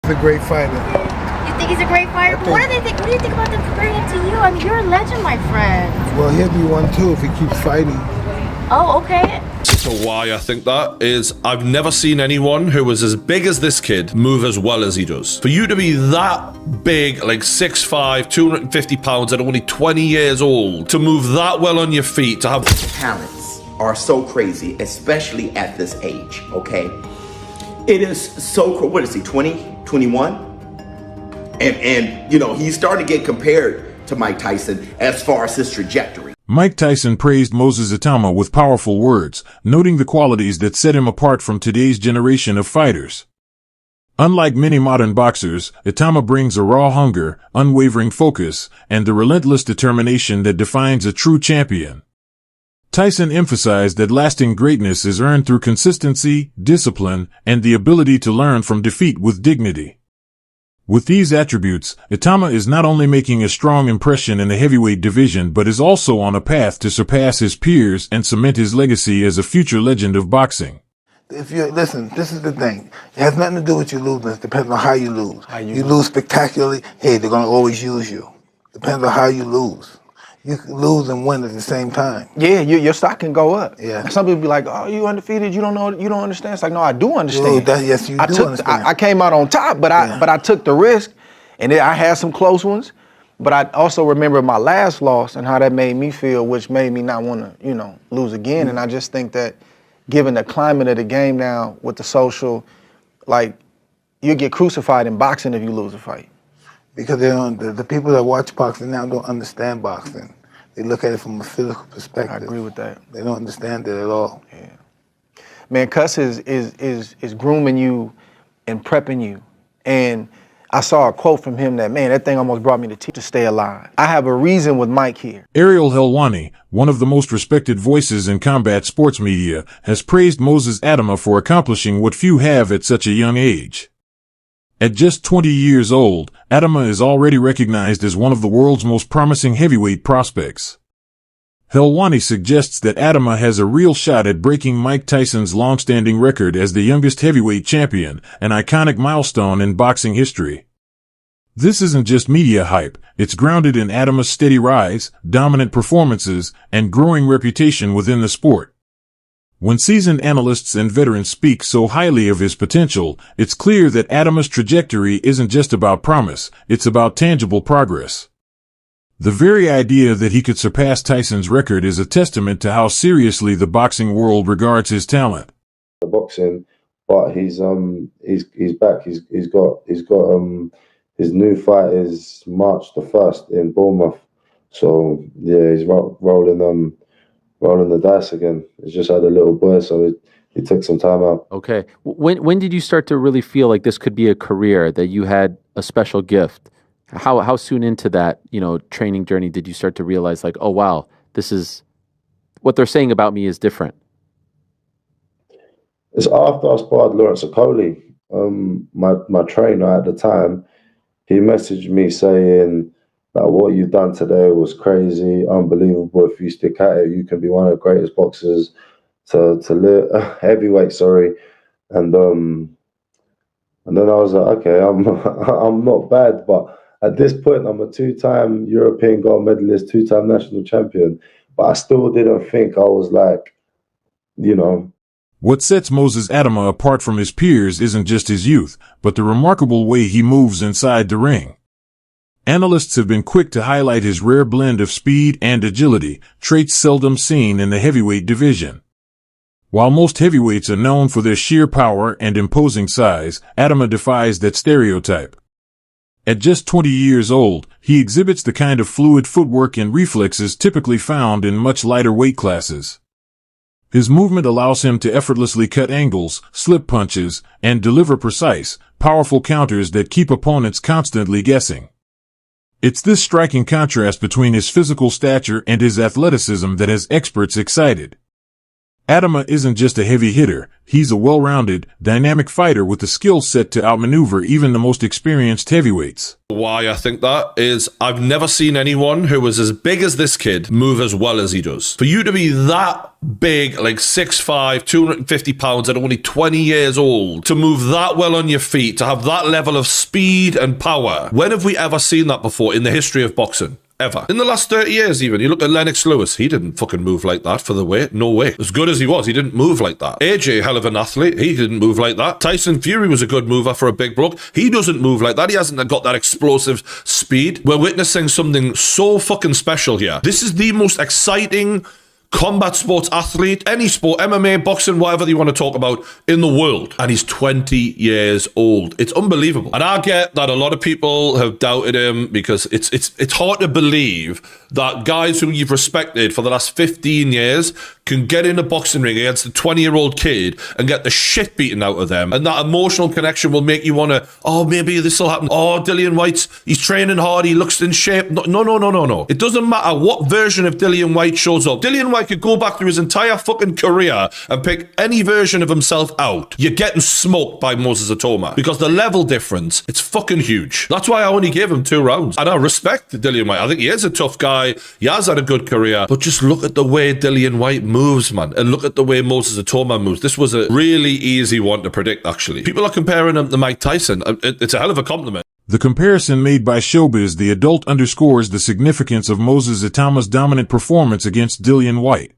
He's a great fighter. You think he's a great fighter? But what do they think? What do you think about them comparing him to you? I mean, you're a legend, my friend. Well, he'll be one too if he keeps fighting. Oh, okay. So why I think that is I've never seen anyone who was as big as this kid move as well as he does. For you to be that big, like 6'5", 250 pounds at only 20 years old, to move that well on your feet, to have talents are so crazy, especially at this age, okay? It is so, what is he, 20, 21? And you know, he's starting to get compared to Mike Tyson as far as his trajectory. Mike Tyson praised Moses Itauma with powerful words, noting the qualities that set him apart from today's generation of fighters. Unlike many modern boxers, Itauma brings a raw hunger, unwavering focus, and the relentless determination that defines a true champion. Tyson emphasized that lasting greatness is earned through consistency, discipline, and the ability to learn from defeat with dignity. With these attributes, Itauma is not only making a strong impression in the heavyweight division but is also on a path to surpass his peers and cement his legacy as a future legend of boxing. If you listen, this is the thing. It has nothing to do with you losing. It depends on how you lose. You lose spectacularly, hey, they're going to always use you. Depends on how you lose. You can lose and win at the same time. Yeah, your stock can go up. Yeah. Some people be like, "Oh, you undefeated? You don't know? You don't understand?" It's like, no, I do understand. Yes, you do understand. I came out on top, but I took the risk, and I had some close ones. But I also remember my last loss and how that made me feel, which made me not want to, lose again. Mm-hmm. And I just think that, given the climate of the game now with the social, like, you get crucified in boxing if you lose a fight. Because they don't, the people that watch boxing now don't understand boxing. They look at it from a physical perspective. I agree with that. They don't understand it at all. Yeah. Man, Cuss is grooming you and prepping you. And I saw a quote from him that thing almost brought me to stay alive. I have a reason with Mike here. Ariel Helwani, one of the most respected voices in combat sports media, has praised Moses Itauma for accomplishing what few have at such a young age. At just 20 years old, Itauma is already recognized as one of the world's most promising heavyweight prospects. Helwani suggests that Itauma has a real shot at breaking Mike Tyson's long-standing record as the youngest heavyweight champion, an iconic milestone in boxing history. This isn't just media hype, it's grounded in Itauma's steady rise, dominant performances, and growing reputation within the sport. When seasoned analysts and veterans speak so highly of his potential, it's clear that Itauma's trajectory isn't just about promise, it's about tangible progress. The very idea that he could surpass Tyson's record is a testament to how seriously the boxing world regards his talent. The boxing, but he's back. He's got his new fight is March the 1st in Bournemouth. So yeah, he's rolling the dice again. He's just had a little boy, so he took some time out. Okay. When did you start to really feel like this could be a career, that you had a special gift? How soon into that, training journey did you start to realize, like, oh wow, this is what they're saying about me is different? It's after I sparred Lawrence Okoli, my trainer at the time. He messaged me saying that what you've done today was crazy, unbelievable. If you stick at it, you can be one of the greatest boxers to live, heavyweight, sorry. And then I was like, okay, I'm not bad, but at this point, I'm a 2-time European gold medalist, 2-time national champion, but I still didn't think I was like, What sets Moses Itauma apart from his peers isn't just his youth, but the remarkable way he moves inside the ring. Analysts have been quick to highlight his rare blend of speed and agility, traits seldom seen in the heavyweight division. While most heavyweights are known for their sheer power and imposing size, Itauma defies that stereotype. At just 20 years old, he exhibits the kind of fluid footwork and reflexes typically found in much lighter weight classes. His movement allows him to effortlessly cut angles, slip punches, and deliver precise, powerful counters that keep opponents constantly guessing. It's this striking contrast between his physical stature and his athleticism that has experts excited. Itauma isn't just a heavy hitter, he's a well-rounded, dynamic fighter with the skill set to outmaneuver even the most experienced heavyweights. Why I think that is I've never seen anyone who was as big as this kid move as well as he does. For you to be that big, like 6'5", 250 pounds at only 20 years old, to move that well on your feet, to have that level of speed and power, when have we ever seen that before in the history of boxing? Ever. In the last 30 years even. You look at Lennox Lewis, he didn't fucking move like that for the weight. No way. As good as he was, he didn't move like that. AJ, hell of an athlete, he didn't move like that. Tyson Fury was a good mover for a big bloke. He doesn't move like that. He hasn't got that explosive speed. We're witnessing something so fucking special here. This is the most exciting combat sports athlete, any sport, MMA, boxing, whatever you want to talk about, in the world. And he's 20 years old. It's unbelievable. And I get that a lot of people have doubted him because it's hard to believe that guys who you've respected for the last 15 years can get in a boxing ring against a 20-year-old kid and get the shit beaten out of them. And that emotional connection will make you want to, oh, maybe this will happen. Oh, Dillian White's, he's training hard, he looks in shape. No. It doesn't matter what version of Dillian White shows up. Dillian White could go back through his entire fucking career and pick any version of himself out. You're getting smoked by Moses Itauma because the level difference, it's fucking huge. That's why I only gave him 2 rounds. And I respect Dillian White. I think he is a tough guy. He has had a good career. But just look at the way Dillian White moves, man. And look at the way Moses Itauma moves. This was a really easy one to predict, actually. People are comparing him to Mike Tyson. It's a hell of a compliment. The comparison made by Showbiz the Adult underscores the significance of Moses Itauma's dominant performance against Dillian White.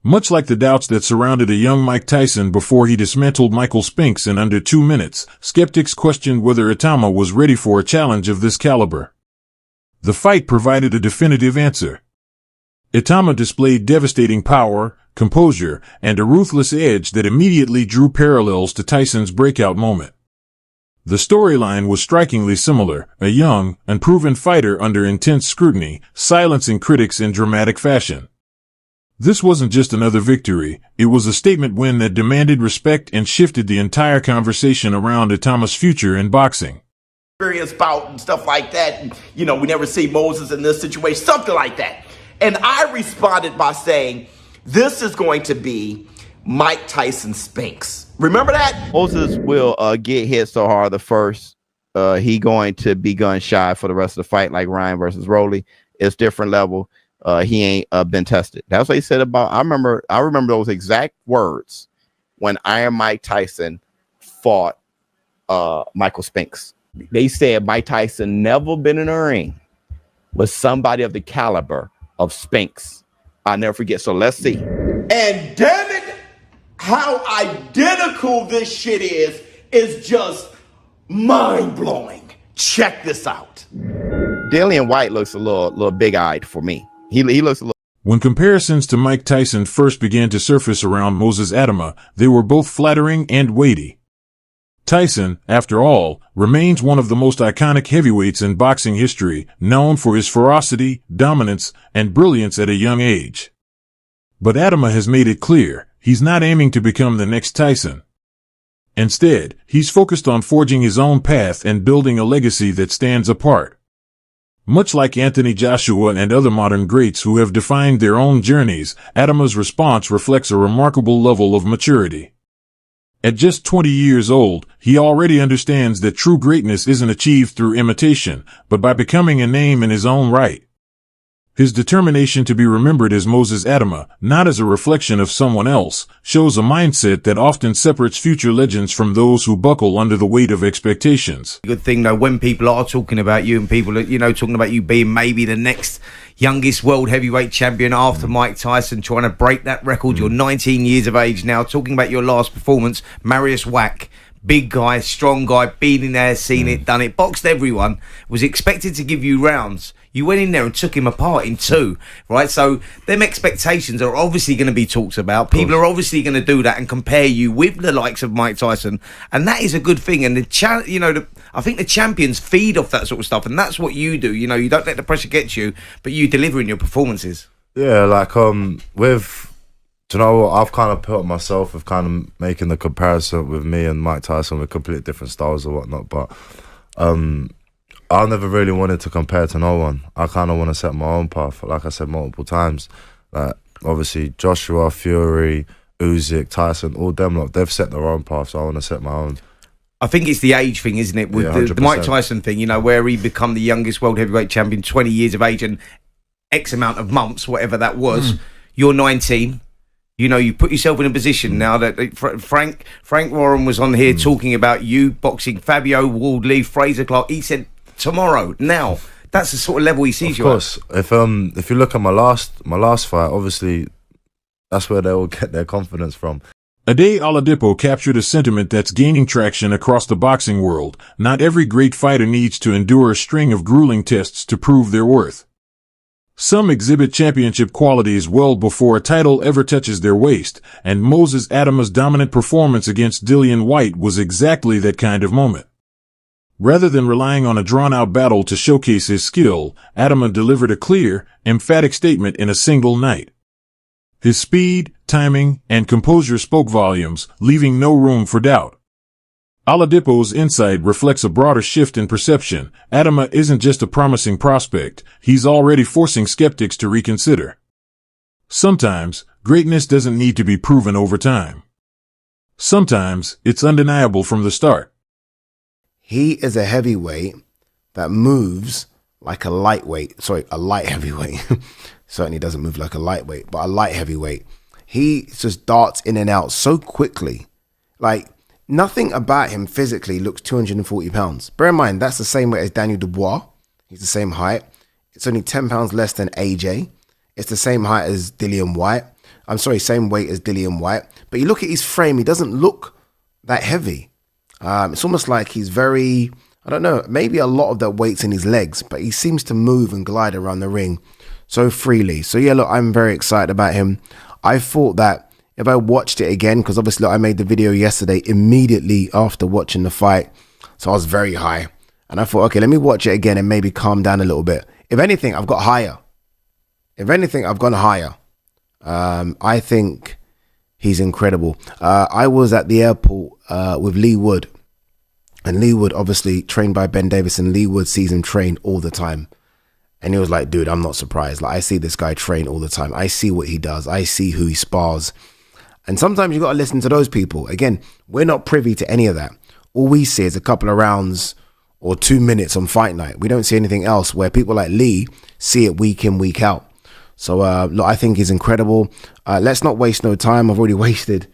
Much like the doubts that surrounded a young Mike Tyson before he dismantled Michael Spinks in under 2 minutes, skeptics questioned whether Itauma was ready for a challenge of this caliber. The fight provided a definitive answer. Itauma displayed devastating power, composure, and a ruthless edge that immediately drew parallels to Tyson's breakout moment. The storyline was strikingly similar, a young, unproven fighter under intense scrutiny, silencing critics in dramatic fashion. This wasn't just another victory, it was a statement win that demanded respect and shifted the entire conversation around Itauma's future in boxing. Experience bout and stuff like that. And, you know, we never see Moses in this situation, something like that. And I responded by saying, this is going to be Mike Tyson Spinks. Remember that? Moses will get hit so hard the first. He going to be gun shy for the rest of the fight, like Ryan versus Rolly. It's different level. He ain't been tested. That's what he said about. I remember those exact words when Iron Mike Tyson fought Michael Spinks. They said Mike Tyson never been in a ring with somebody of the caliber of Spinks. I'll never forget. So let's see. And damn it, how identical this shit is just mind-blowing. Check this out. Dillian White looks a little big-eyed for me. He looks a little. When comparisons to Mike Tyson first began to surface around Moses Itauma, they were both flattering and weighty. Tyson, after all, remains one of the most iconic heavyweights in boxing history, known for his ferocity, dominance, and brilliance at a young age. But Itauma has made it clear, he's not aiming to become the next Tyson. Instead, he's focused on forging his own path and building a legacy that stands apart. Much like Anthony Joshua and other modern greats who have defined their own journeys, Itauma's response reflects a remarkable level of maturity. At just 20 years old, he already understands that true greatness isn't achieved through imitation, but by becoming a name in his own right. His determination to be remembered as Moses Itauma, not as a reflection of someone else, shows a mindset that often separates future legends from those who buckle under the weight of expectations. Good thing though, when people are talking about you and people are, talking about you being maybe the next youngest world heavyweight champion after Mike Tyson, trying to break that record. You're 19 years of age now, talking about your last performance, Marius Wack. Big guy, strong guy, been in there, seen it, done it, boxed everyone, was expected to give you rounds. You went in there and took him apart in 2, right? So them expectations are obviously going to be talked about. People are obviously going to do that and compare you with the likes of Mike Tyson, and that is a good thing. And I think the champions feed off that sort of stuff, and that's what you do. You don't let the pressure get you, but you deliver in your performances. Yeah, like do you know what? I've kind of put myself with kind of making the comparison with me and Mike Tyson with completely different styles or whatnot, but I never really wanted to compare to no one. I kind of want to set my own path, like I said multiple times. Like, obviously, Joshua, Fury, Usyk, Tyson, all them lot, they've set their own path, so I want to set my own. I think it's the age thing, isn't it? With Yeah, the Mike 100%. Tyson thing, you know, where he become the youngest world heavyweight champion, 20 years of age and X amount of months, whatever that was. You're 19. You know, you put yourself in a position now that Frank Warren was on here talking about you boxing Fabio Wardley, Fraser Clark. He said tomorrow, now. That's the sort of level he sees you at. Of course. If you look at my last fight, obviously that's where they all get their confidence from. Ade Oladipo captured a sentiment that's gaining traction across the boxing world. Not every great fighter needs to endure a string of grueling tests to prove their worth. Some exhibit championship qualities well before a title ever touches their waist, and Moses Itauma's dominant performance against Dillian Whyte was exactly that kind of moment. Rather than relying on a drawn-out battle to showcase his skill, Itauma delivered a clear, emphatic statement in a single night. His speed, timing, and composure spoke volumes, leaving no room for doubt. Oladipo's insight reflects a broader shift in perception. Itauma isn't just a promising prospect, he's already forcing skeptics to reconsider. Sometimes, greatness doesn't need to be proven over time. Sometimes, it's undeniable from the start. He is a heavyweight that moves like a lightweight. Sorry, a light heavyweight. Certainly doesn't move like a lightweight, but a light heavyweight. He just darts in and out so quickly. Like, nothing about him physically looks 240 pounds. Bear in mind, that's the same weight as Daniel Dubois. He's the same height. It's only 10 pounds less than AJ. It's the same height as Dillian Whyte. I'm sorry, same weight as Dillian Whyte. But you look at his frame, he doesn't look that heavy. It's almost like he's very, I don't know, maybe a lot of that weight's in his legs, but he seems to move and glide around the ring so freely. So yeah, look, I'm very excited about him. I thought that if I watched it again, because obviously I made the video yesterday immediately after watching the fight, so I was very high. And I thought, okay, let me watch it again and maybe calm down a little bit. If anything, I've got higher. If anything, I've gone higher. I think he's incredible. I was at the airport with Lee Wood. And Lee Wood, obviously trained by Ben Davison. Lee Wood sees him train all the time. And he was like, dude, I'm not surprised. Like, I see this guy train all the time. I see what he does. I see who he spars. And sometimes you got to listen to those people. Again, we're not privy to any of that. All we see is a couple of rounds or 2 minutes on Fight Night. We don't see anything else where people like Lee see it week in, week out. So, look, I think he's incredible. Let's not waste no time. I've already wasted,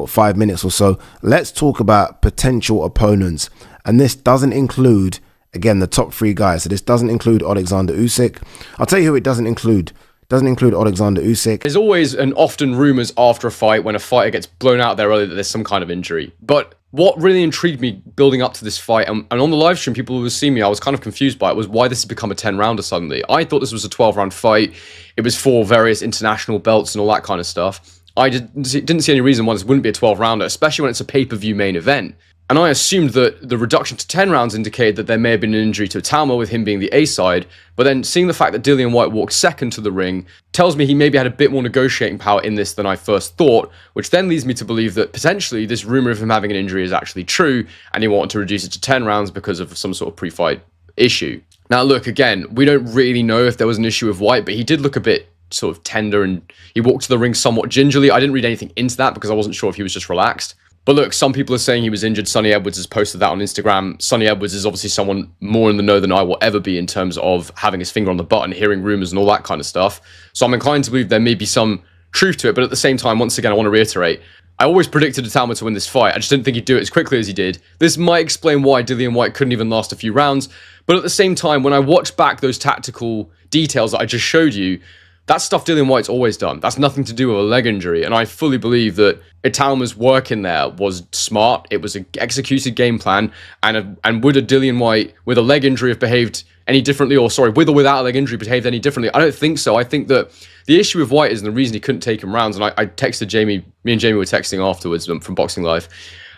5 minutes or so. Let's talk about potential opponents. And this doesn't include, again, the top 3 guys. So this doesn't include Alexander Usyk. I'll tell you who it doesn't include. It doesn't include Alexander Usyk. There's always and often rumors after a fight when a fighter gets blown out there early that there's some kind of injury. But what really intrigued me building up to this fight, and on the live stream, people who see me, I was kind of confused by it, was why this has become a 10-rounder suddenly. I thought this was a 12-round fight. It was for various international belts and all that kind of stuff. I didn't see any reason why this wouldn't be a 12-rounder, especially when it's a pay-per-view main event. And I assumed that the reduction to 10 rounds indicated that there may have been an injury to Itauma with him being the A side, but then seeing the fact that Dillian Whyte walked second to the ring tells me he maybe had a bit more negotiating power in this than I first thought, which then leads me to believe that potentially this rumor of him having an injury is actually true, and he wanted to reduce it to 10 rounds because of some sort of pre-fight issue. Now look, again, we don't really know if there was an issue with Whyte, but he did look a bit sort of tender and he walked to the ring somewhat gingerly. I didn't read anything into that because I wasn't sure if he was just relaxed. But look, some people are saying he was injured. Sonny Edwards has posted that on Instagram. Sonny Edwards is obviously someone more in the know than I will ever be in terms of having his finger on the button, hearing rumors and all that kind of stuff. So I'm inclined to believe there may be some truth to it. But at the same time, once again, I want to reiterate, I always predicted Itauma to win this fight. I just didn't think he'd do it as quickly as he did. This might explain why Dillian Whyte couldn't even last a few rounds. But at the same time, when I watch back those tactical details that I just showed you, that's stuff Dillian Whyte's always done. That's nothing to do with a leg injury. And I fully believe that Itauma's work in there was smart. It was an executed game plan. And would a Dillian Whyte with a leg injury have behaved any differently? Or sorry, with or without a leg injury behaved any differently? I don't think so. I think that the issue with Whyte is, and the reason he couldn't take him rounds, and I texted Jamie, me and Jamie were texting afterwards from Boxing Live.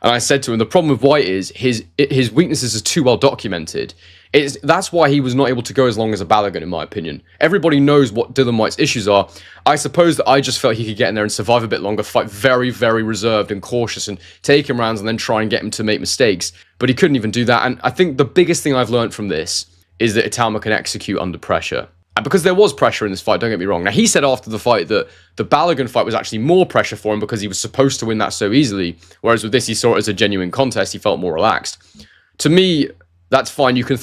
And I said to him, the problem with Whyte is his weaknesses are too well documented. That's why he was not able to go as long as a Balogun, in my opinion. Everybody knows what Dillian Whyte's issues are. I suppose that I just felt he could get in there and survive a bit longer, fight very, very reserved and cautious and take him rounds and then try and get him to make mistakes. But he couldn't even do that. And I think the biggest thing I've learned from this is that Itauma can execute under pressure. And because there was pressure in this fight, don't get me wrong. Now, he said after the fight that the Balogun fight was actually more pressure for him because he was supposed to win that so easily, whereas with this, he saw it as a genuine contest. He felt more relaxed. To me, that's fine. You can think